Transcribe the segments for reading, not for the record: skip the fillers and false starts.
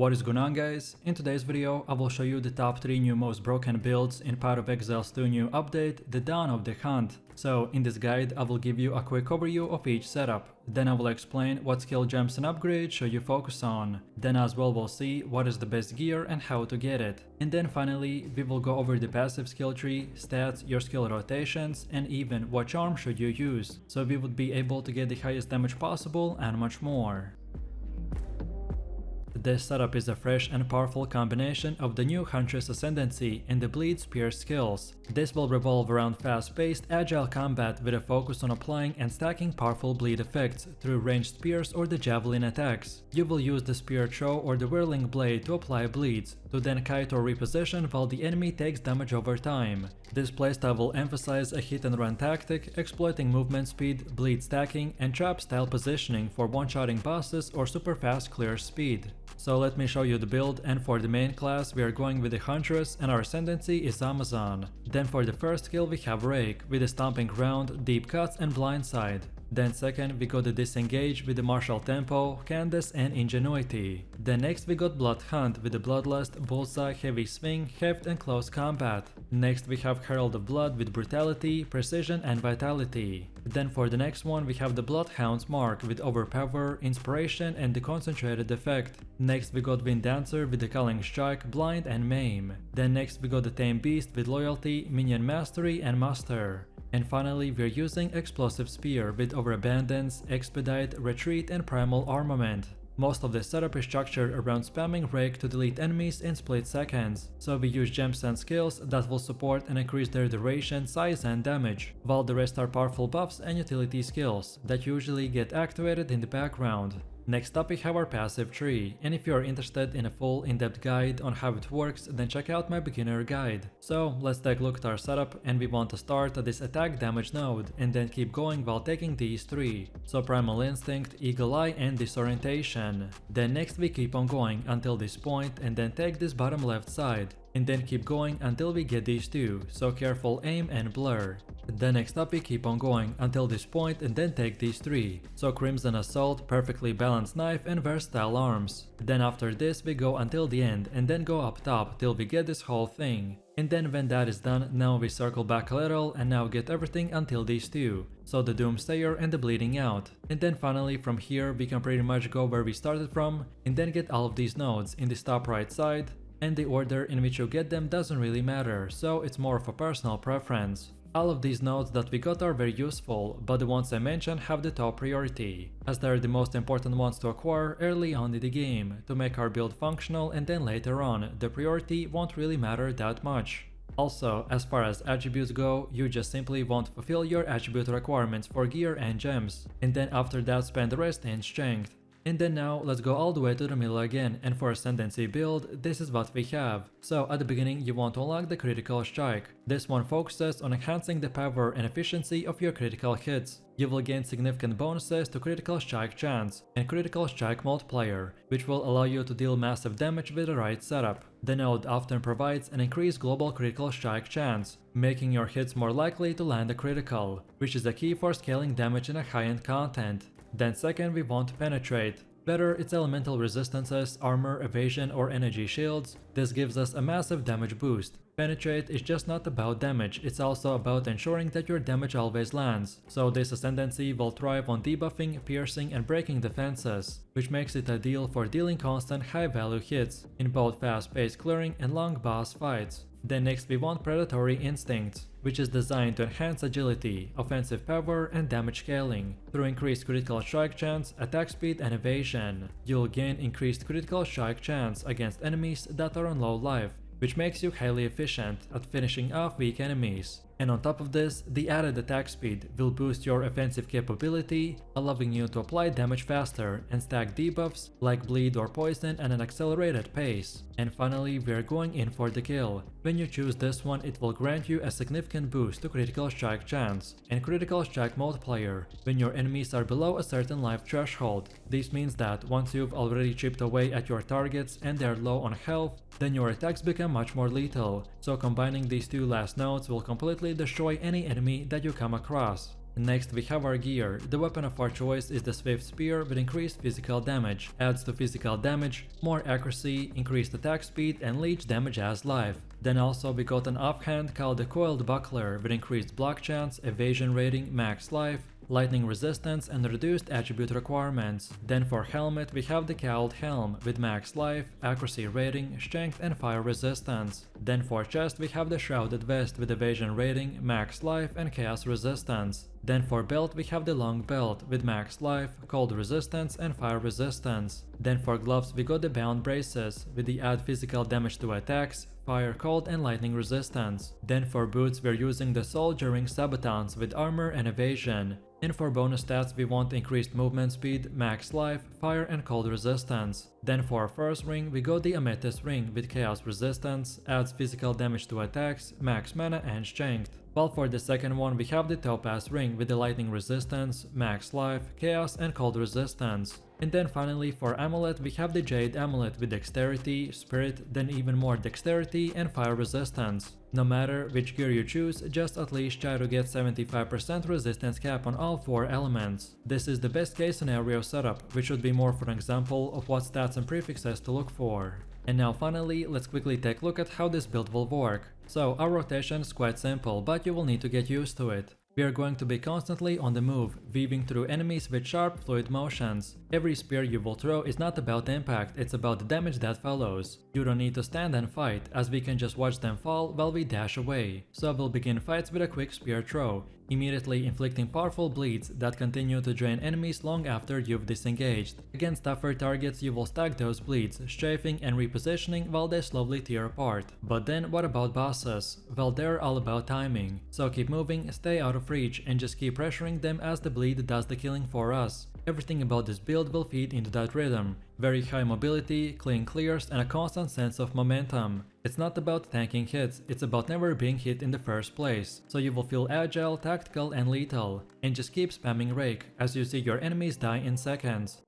What is going on, guys? In today's video I will show you the top 3 new most broken builds in part of Exile's 2 new update, The Dawn of the Hunt. So in this guide I will give you a quick overview of each setup. Then I will explain what skill gems and upgrades should you focus on. Then as well we'll see what is the best gear and how to get it. And then finally we will go over the passive skill tree, stats, your skill rotations, and even what charm should you use, so we would be able to get the highest damage possible and much more. This setup is a fresh and powerful combination of the new Huntress Ascendancy and the Bleed Spear skills. This will revolve around fast-paced, agile combat with a focus on applying and stacking powerful bleed effects through ranged spears or the javelin attacks. You will use the spear throw or the whirling blade to apply bleeds, to then kite or reposition while the enemy takes damage over time. This playstyle will emphasize a hit-and-run tactic, exploiting movement speed, bleed stacking, and trap-style positioning for one-shotting bosses or super fast clear speed. So let me show you the build, and for the main class we are going with the Huntress and our ascendancy is Amazon. Then for the first skill we have Rake with the stomping ground, deep cuts and blindside. Then second we got the disengage with the martial tempo, Candace and ingenuity. Then next we got blood hunt with the bloodlust, bullseye, heavy swing, heft and close combat. Next we have herald of blood with brutality, precision and vitality. Then for the next one we have the bloodhound's mark with overpower, inspiration and the concentrated effect. Next we got wind dancer with the culling strike, blind and maim. Then next we got the tame beast with loyalty, minion mastery and muster. And finally we're using explosive spear with overabundance, expedite, retreat and primal armament. Most of the setup is structured around spamming Rake to delete enemies in split seconds, so we use gems and skills that will support and increase their duration, size and damage, while the rest are powerful buffs and utility skills that usually get activated in the background. Next up we have our passive tree, and if you are interested in a full in-depth guide on how it works, then check out my beginner guide. So let's take a look at our setup, and we want to start at this attack damage node and then keep going while taking these 3. So primal instinct, eagle eye and disorientation. Then next we keep on going until this point and then take this bottom left side. And then keep going until we get these 2, so careful aim and blur. Then next up we keep on going until this point and then take these 3, so crimson assault, perfectly balanced knife and versatile arms. Then after this we go until the end and then go up top till we get this whole thing. And then when that is done, now we circle back a little and now get everything until these 2, so the Doomsayer and the bleeding out. And then finally from here we can pretty much go where we started from and then get all of these nodes in this top right side. And the order in which you get them doesn't really matter, so it's more of a personal preference. All of these nodes that we got are very useful, but the ones I mentioned have the top priority, as they are the most important ones to acquire early on in the game, to make our build functional, and then later on, the priority won't really matter that much. Also, as far as attributes go, you just simply want to fulfill your attribute requirements for gear and gems, and then after that spend the rest in strength. And then now let's go all the way to the middle again, and for ascendancy build, this is what we have. So at the beginning you want to unlock the critical strike. This one focuses on enhancing the power and efficiency of your critical hits. You will gain significant bonuses to critical strike chance and critical strike multiplier, which will allow you to deal massive damage with the right setup. The node often provides an increased global critical strike chance, making your hits more likely to land a critical, which is a key for scaling damage in a high-end content. Then second we want penetrate. Whether it's elemental resistances, armor, evasion or energy shields, this gives us a massive damage boost. Penetrate is just not about damage, it's also about ensuring that your damage always lands, so this ascendancy will thrive on debuffing, piercing and breaking defenses, which makes it ideal for dealing constant high value hits in both fast-paced clearing and long boss fights. Then next we want predatory instincts, which is designed to enhance agility, offensive power and damage scaling. Through increased critical strike chance, attack speed and evasion, you'll gain increased critical strike chance against enemies that are on low life, which makes you highly efficient at finishing off weak enemies. And on top of this, the added attack speed will boost your offensive capability, allowing you to apply damage faster and stack debuffs like bleed or poison at an accelerated pace. And finally, we are going in for the kill. When you choose this one, it will grant you a significant boost to critical strike chance and critical strike multiplier when your enemies are below a certain life threshold. This means that once you've already chipped away at your targets and they're low on health, then your attacks become much more lethal, so combining these 2 last nodes will completely destroy any enemy that you come across. Next we have our gear. The weapon of our choice is the Swift Spear with increased physical damage, adds to physical damage, more accuracy, increased attack speed and leech damage as life. Then also we got an offhand called the Coiled Buckler with increased block chance, evasion rating, max life, lightning resistance and reduced attribute requirements. Then for helmet we have the Cowled Helm with max life, accuracy rating, strength and fire resistance. Then for chest we have the Shrouded Vest with evasion rating, max life and chaos resistance. Then for belt we have the Long Belt with max life, cold resistance and fire resistance. Then for gloves we got the Bound Braces with the add physical damage to attacks, fire, cold and lightning resistance. Then for boots we're using the Soldiering Sabatons with armor and evasion. And for bonus stats we want increased movement speed, max life, fire and cold resistance. Then for our first ring we got the Amethyst Ring with chaos resistance, adds physical damage to attacks, max mana and strength. While for the second one we have the Topaz Ring with the lightning resistance, max life, chaos and cold resistance. And then finally for amulet we have the Jade Amulet with dexterity, spirit, then even more dexterity and fire resistance. No matter which gear you choose, just at least try to get 75% resistance cap on all 4 elements. This is the best case scenario setup, which should be more for an example of what stats and prefixes to look for. And now finally, let's quickly take a look at how this build will work. So our rotation is quite simple, but you will need to get used to it. We are going to be constantly on the move, weaving through enemies with sharp, fluid motions. Every spear you will throw is not about impact, it's about the damage that follows. You don't need to stand and fight, as we can just watch them fall while we dash away. So we'll begin fights with a quick spear throw, immediately inflicting powerful bleeds that continue to drain enemies long after you've disengaged. Against tougher targets you will stack those bleeds, strafing and repositioning while they slowly tear apart. But then what about bosses? Well, they're all about timing. So keep moving, stay out of reach and just keep pressuring them as the bleed does the killing for us. Everything about this build will feed into that rhythm. Very high mobility, clean clears and a constant sense of momentum. It's not about tanking hits, it's about never being hit in the first place. So you will feel agile, tactical and lethal. And just keep spamming Rake as you see your enemies die in seconds.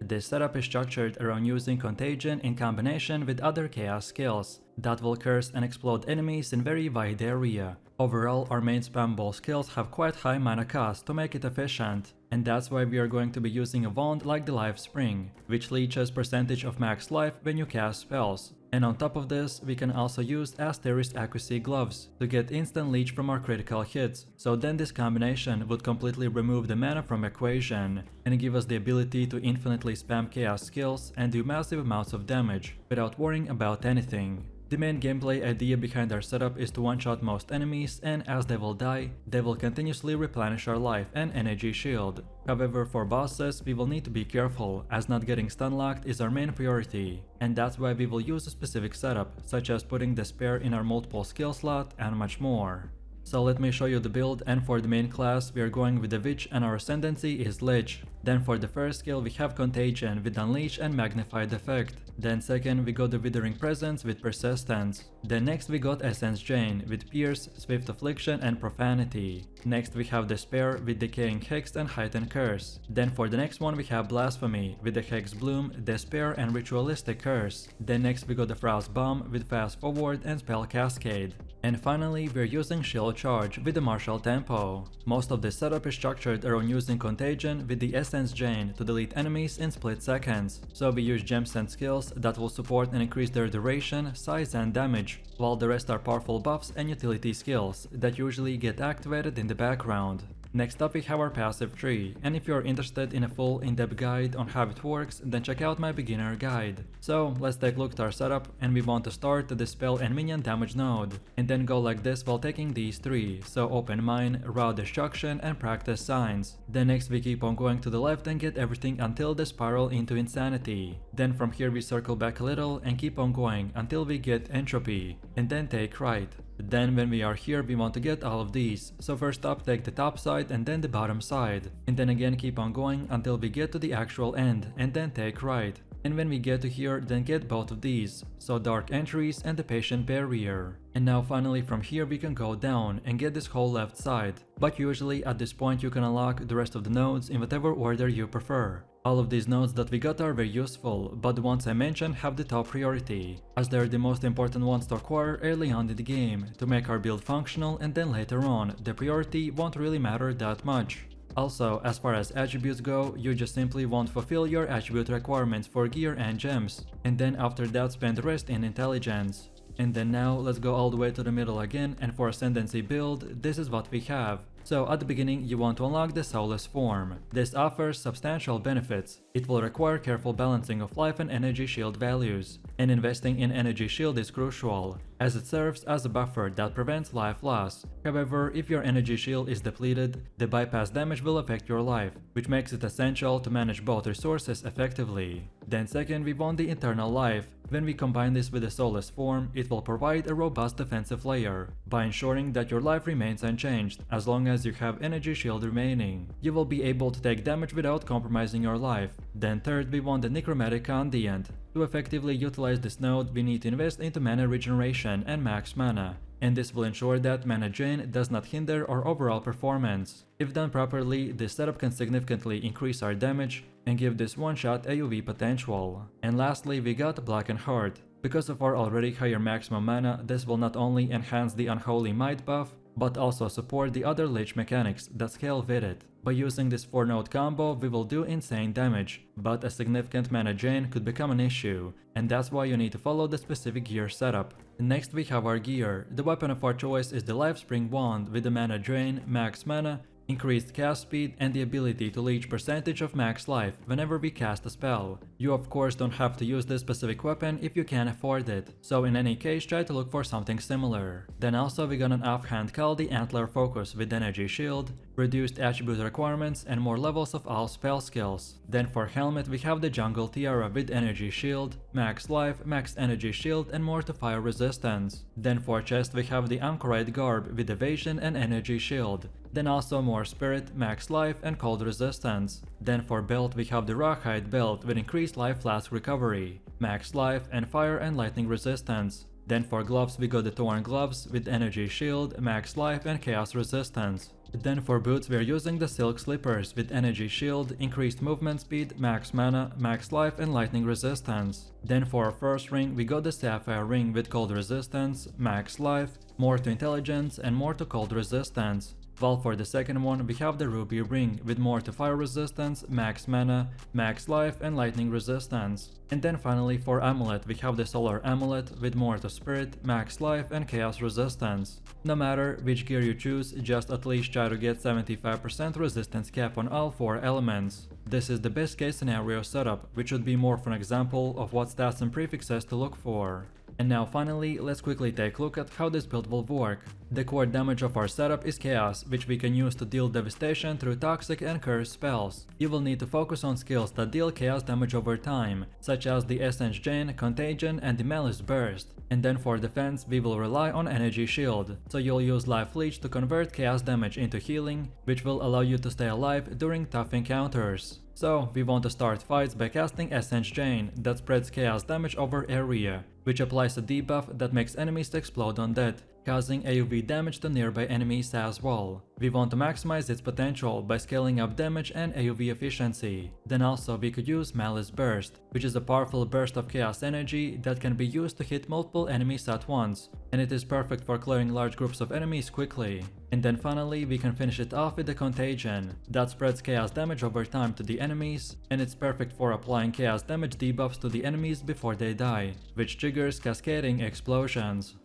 This setup is structured around using Contagion in combination with other chaos skills that will curse and explode enemies in very wide area. Overall, our main spammable skills have quite high mana cost to make it efficient, and that's why we are going to be using a wand like the Life Spring, which leeches percentage of max life when you cast spells. And on top of this, we can also use Asterisk Accuracy Gloves to get instant leech from our critical hits, so then this combination would completely remove the mana from equation, and give us the ability to infinitely spam chaos skills and do massive amounts of damage, without worrying about anything. The main gameplay idea behind our setup is to one-shot most enemies, and as they will die, they will continuously replenish our life and energy shield. However, for bosses, we will need to be careful, as not getting stun-locked is our main priority. And that's why we will use a specific setup, such as putting the spare in our multiple skill slot and much more. So let me show you the build, and for the main class we are going with the Witch and our ascendancy is Lich. Then for the first skill we have Contagion with Unleash and Magnified Effect. Then second we got the Withering Presence with Persistence. Then next we got Essence Drain with Pierce, Swift Affliction and Profanity. Next we have Despair with Decaying Hex and Heightened Curse. Then for the next one we have Blasphemy with the Hex Bloom, Despair and Ritualistic Curse. Then next we got the Frost Bomb with Fast Forward and Spell Cascade. And finally we're using Shield Charge with the Martial Tempo. Most of this setup is structured around using Contagion with the Essence Drain to delete enemies in split seconds. So we use gems and skills that will support and increase their duration, size and damage, while the rest are powerful buffs and utility skills that usually get activated in the background. Next up we have our passive tree, and if you are interested in a full in-depth guide on how it works, then check out my beginner guide. So let's take a look at our setup, and we want to start the dispel and minion damage node, and then go like this while taking these three, so open mine, raw destruction and practice signs. Then next we keep on going to the left and get everything until the spiral into insanity. Then from here we circle back a little and keep on going until we get entropy, and then take right. Then when we are here we want to get all of these, so first up take the top side and then the bottom side, and then again keep on going until we get to the actual end and then take right. And when we get to here, then get both of these, so Dark Entries and the Patient Barrier. And now finally from here we can go down and get this whole left side, but usually at this point you can unlock the rest of the nodes in whatever order you prefer. All of these nodes that we got are very useful, but the ones I mentioned have the top priority, as they're the most important ones to acquire early on in the game to make our build functional, and then later on the priority won't really matter that much. Also, as far as attributes go, you just simply won't fulfill your attribute requirements for gear and gems, and then after that spend the rest in intelligence. And then now let's go all the way to the middle again, and for Ascendancy build, this is what we have. So at the beginning you want to unlock the Soulless form. This offers substantial benefits. It will require careful balancing of life and energy shield values, and investing in energy shield is crucial, as it serves as a buffer that prevents life loss. However, if your energy shield is depleted, the bypass damage will affect your life, which makes it essential to manage both resources effectively. Then second, we want the Eternal Life. When we combine this with the Soulless form, it will provide a robust defensive layer, by ensuring that your life remains unchanged as long as you have energy shield remaining. You will be able to take damage without compromising your life. Then third, we want the Necromantic Condient. To effectively utilize this node, we need to invest into mana regeneration and max mana, and this will ensure that mana drain does not hinder our overall performance. If done properly, this setup can significantly increase our damage and give this one-shot AoE potential. And lastly, we got Blackened Heart. Because of our already higher maximum mana, this will not only enhance the Unholy Might buff, but also support the other lich mechanics that scale with it. By using this 4-node combo, we will do insane damage, but a significant mana drain could become an issue, and that's why you need to follow the specific gear setup. Next we have our gear. The weapon of our choice is the Lifespring Wand with the mana drain, max mana, increased cast speed, and the ability to leech percentage of max life whenever we cast a spell. You of course don't have to use this specific weapon if you can afford it, so in any case try to look for something similar. Then also we got an offhand called the Antler Focus with energy shield, reduced attribute requirements, and more levels of all spell skills. Then for helmet we have the Jungle Tiara with energy shield, max life, max energy shield, and more to fire resistance. Then for chest we have the Anchorite Garb with evasion and energy shield. Then also more spirit, max life, and cold resistance. Then for belt we have the Rawhide Belt with increased life flask recovery, max life, and fire and lightning resistance. Then for gloves we got the Torn Gloves with energy shield, max life, and chaos resistance. Then for boots we are using the Silk Slippers with energy shield, increased movement speed, max mana, max life, and lightning resistance. Then for our first ring we got the Sapphire Ring with cold resistance, max life, more to intelligence, and more to cold resistance. While for the second one we have the Ruby Ring with more to fire resistance, max mana, max life, and lightning resistance. And then finally for amulet we have the Solar Amulet with more to spirit, max life, and chaos resistance. No matter which gear you choose, just at least try to get 75% resistance cap on all 4 elements. This is the best case scenario setup, which should be more of an example of what stats and prefixes to look for. And now finally, let's quickly take a look at how this build will work. The core damage of our setup is Chaos, which we can use to deal devastation through toxic and cursed spells. You will need to focus on skills that deal Chaos damage over time, such as the Essence Drain, Contagion, and the Malice Burst. And then for defense, we will rely on Energy Shield, so you'll use Life Leech to convert Chaos damage into healing, which will allow you to stay alive during tough encounters. So, we want to start fights by casting Essence Drain that spreads Chaos damage over area, which applies a debuff that makes enemies explode on death, causing AoE damage to nearby enemies as well. We want to maximize its potential by scaling up damage and AoE efficiency. Then also we could use Malice Burst, which is a powerful burst of chaos energy that can be used to hit multiple enemies at once, and it is perfect for clearing large groups of enemies quickly. And then finally we can finish it off with the Contagion, that spreads chaos damage over time to the enemies, and it's perfect for applying chaos damage debuffs to the enemies before they die, which triggers cascading explosions.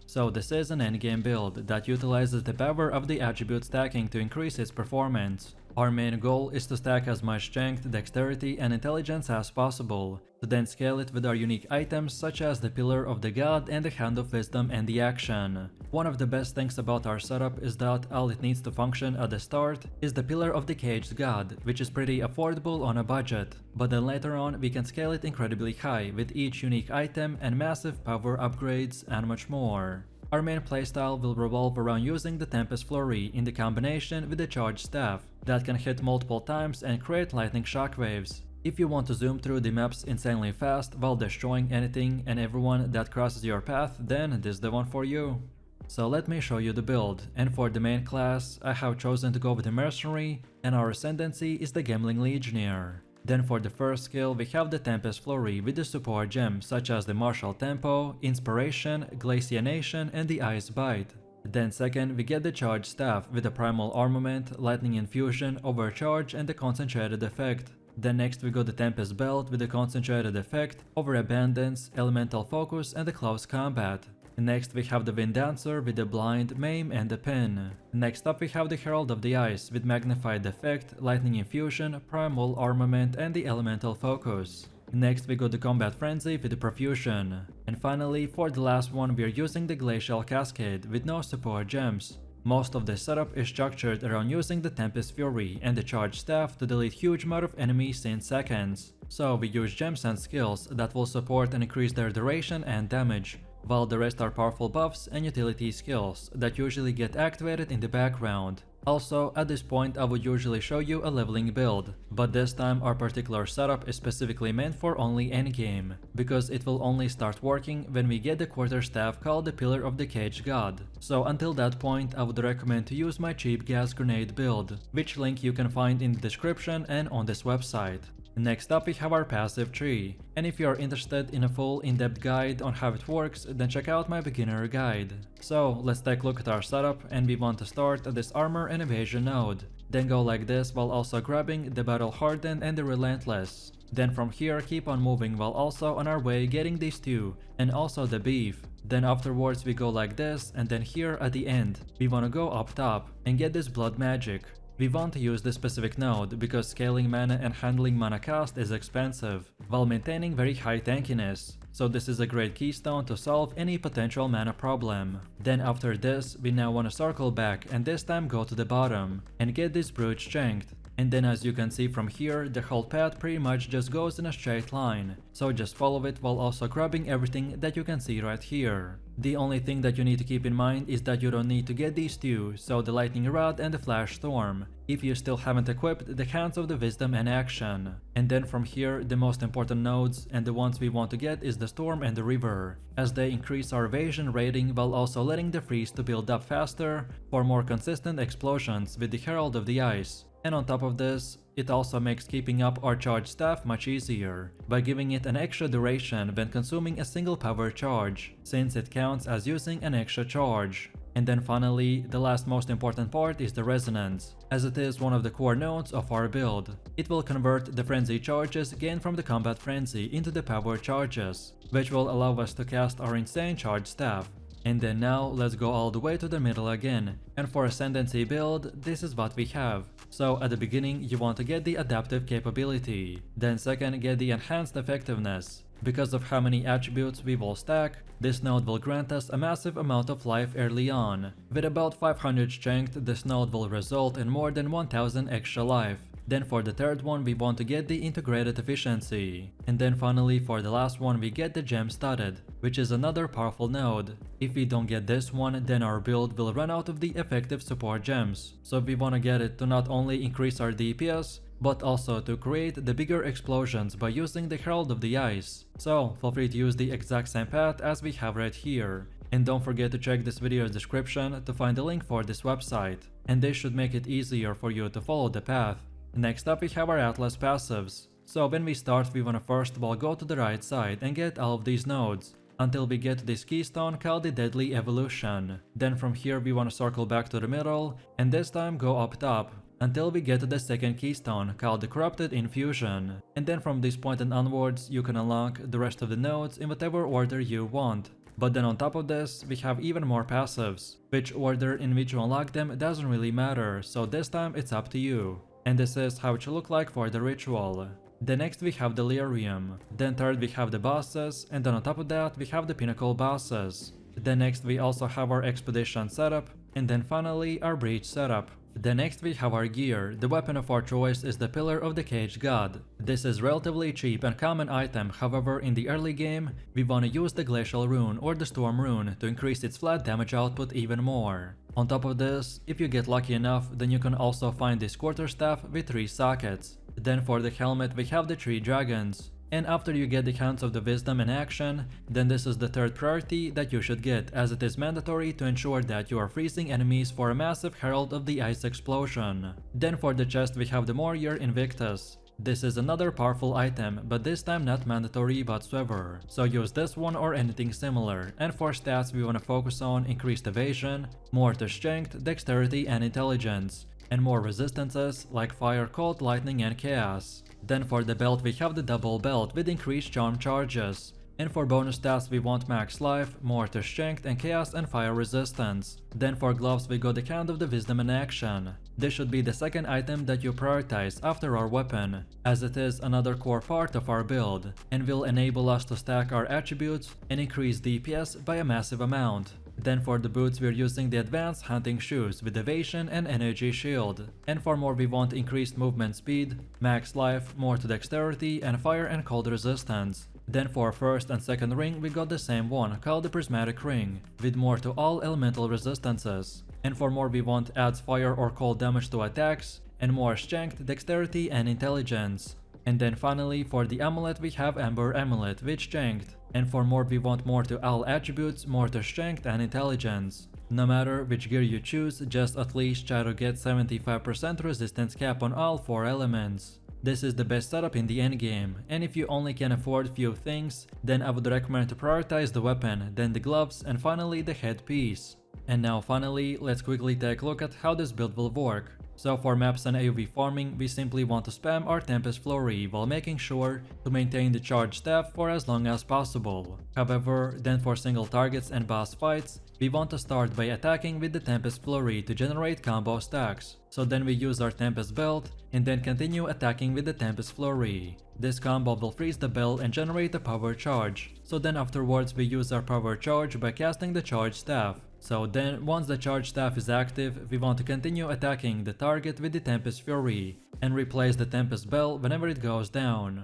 So this is an endgame build that utilizes the power of the attribute stacking to increase its performance. Our main goal is to stack as much strength, dexterity, and intelligence as possible, to then scale it with our unique items such as the Pillar of the God and the Hand of Wisdom and the Action. One of the best things about our setup is that all it needs to function at the start is the Pillar of the Caged God, which is pretty affordable on a budget, but then later on we can scale it incredibly high with each unique item and massive power upgrades and much more. Our main playstyle will revolve around using the Tempest Flurry in the combination with the Charged Staff that can hit multiple times and create lightning shockwaves. If you want to zoom through the maps insanely fast while destroying anything and everyone that crosses your path, then this is the one for you. So let me show you the build, and for the main class, I have chosen to go with the mercenary, and our ascendancy is the gambling legionnaire. Then for the first skill we have the Tempest Flurry with the support gems such as the Martial Tempo, Inspiration, Glacianation and the Ice Bite. Then second we get the Charge Staff with the Primal Armament, Lightning Infusion, Overcharge and the Concentrated Effect. Then next we got the Tempest Belt with the Concentrated Effect, Overabundance, Elemental Focus and the Close Combat. Next we have the Wind Dancer with the Blind, Maim and the Pin. Next up we have the Herald of the Ice with Magnified Effect, Lightning Infusion, Primal Armament and the Elemental Focus. Next we got the Combat Frenzy with the Profusion. And finally for the last one we are using the Glacial Cascade with no support gems. Most of the setup is structured around using the Tempest Fury and the Charge Staff to delete huge amount of enemies in seconds. So we use gems and skills that will support and increase their duration and damage, while the rest are powerful buffs and utility skills that usually get activated in the background. Also, at this point I would usually show you a leveling build, but this time our particular setup is specifically meant for only endgame, because it will only start working when we get the quarterstaff called the Pillar of the Cage God. So until that point I would recommend to use my cheap gas grenade build, which link you can find in the description and on this website. Next up we have our passive tree, and if you are interested in a full in-depth guide on how it works, then check out my beginner guide. So let's take a look at our setup, and we want to start at this armor and evasion node. Then go like this while also grabbing the battle hardened and the relentless. Then from here keep on moving while also on our way getting these two, and also the beef. Then afterwards we go like this, and then here at the end we wanna go up top and get this blood magic. We want to use this specific node because scaling mana and handling mana cost is expensive, while maintaining very high tankiness, so this is a great keystone to solve any potential mana problem. Then after this, we now want to circle back and this time go to the bottom and get this brute strength. And then as you can see from here, the whole path pretty much just goes in a straight line, so just follow it while also grabbing everything that you can see right here. The only thing that you need to keep in mind is that you don't need to get these two, so the Lightning Rod and the Flash Storm, if you still haven't equipped the Hands of the Wisdom and Action. And then from here, the most important nodes and the ones we want to get is the Storm and the River, as they increase our evasion rating while also letting the freeze to build up faster for more consistent explosions with the Herald of the Ice. And on top of this, it also makes keeping up our charge staff much easier, by giving it an extra duration when consuming a single power charge, since it counts as using an extra charge. And then finally, the last most important part is the resonance, as it is one of the core nodes of our build. It will convert the frenzy charges gained from the combat frenzy into the power charges, which will allow us to cast our insane charge staff. And then now let's go all the way to the middle again, and for Ascendancy build, this is what we have. So at the beginning you want to get the adaptive capability, then second get the enhanced effectiveness. Because of how many attributes we will stack, this node will grant us a massive amount of life early on. With about 500 strength, this node will result in more than 1000 extra life. Then for the third one we want to get the integrated efficiency. And then finally for the last one we get the gem studded, which is another powerful node. If we don't get this one, then our build will run out of the effective support gems. So we want to get it to not only increase our DPS, but also to create the bigger explosions by using the Herald of the Ice. So feel free to use the exact same path as we have right here. And don't forget to check this video's description to find the link for this website. And this should make it easier for you to follow the path. Next up we have our Atlas passives. So when we start we wanna first of all go to the right side and get all of these nodes, until we get to this keystone called the Deadly Evolution. Then from here we wanna circle back to the middle, and this time go up top, until we get to the second keystone called the Corrupted Infusion. And then from this point and onwards you can unlock the rest of the nodes in whatever order you want. But then on top of this, we have even more passives. Which order in which you unlock them doesn't really matter, so this time it's up to you. And this is how it should look like for the ritual. Then next we have Delirium. Then third we have the bosses, and then on top of that we have the pinnacle bosses. Then next we also have our expedition setup, and then finally our breach setup. Then next we have our gear. The weapon of our choice is the Pillar of the Cage God. This is relatively cheap and common item, however in the early game we wanna use the Glacial Rune or the Storm Rune to increase its flat damage output even more. On top of this, if you get lucky enough, then you can also find this quarterstaff with 3 sockets. Then for the helmet we have the 3 dragons. And after you get the Hounds of the Wisdom in action, then this is the third priority that you should get, as it is mandatory to ensure that you are freezing enemies for a massive Herald of the Ice explosion. Then for the chest we have the Warrior Invictus. This is another powerful item, but this time not mandatory whatsoever, so use this one or anything similar. And for stats we wanna focus on increased evasion, more to strength, dexterity and intelligence, and more resistances like fire, cold, lightning and chaos. Then for the belt we have the double belt with increased charm charges. And for bonus stats we want max life, more to strength and chaos and fire resistance. Then for gloves we got the Hound of the Wisdom in action. This should be the second item that you prioritize after our weapon, as it is another core part of our build, and will enable us to stack our attributes and increase DPS by a massive amount. Then for the boots we're using the advanced hunting shoes with evasion and energy shield. And for more we want increased movement speed, max life, more to dexterity and fire and cold resistance. Then for first and second ring we got the same one called the prismatic ring, with more to all elemental resistances. And for more we want adds fire or cold damage to attacks, and more strength, dexterity and intelligence. And then finally for the amulet we have Amber Amulet with strength. And for more we want more to all attributes, more to strength and intelligence. No matter which gear you choose, just at least try to get 75% resistance cap on all 4 elements. This is the best setup in the endgame, and if you only can afford few things, then I would recommend to prioritize the weapon, then the gloves, and finally the headpiece. And now finally, let's quickly take a look at how this build will work. So for maps and AoV farming, we simply want to spam our Tempest Flurry while making sure to maintain the charge staff for as long as possible. However, then for single targets and boss fights, we want to start by attacking with the Tempest Flurry to generate combo stacks. So then we use our Tempest Belt and then continue attacking with the Tempest Flurry. This combo will freeze the bell and generate a power charge. So then afterwards we use our power charge by casting the charge staff. So then once the charge staff is active, we want to continue attacking the target with the Tempest Fury and replace the Tempest Bell whenever it goes down.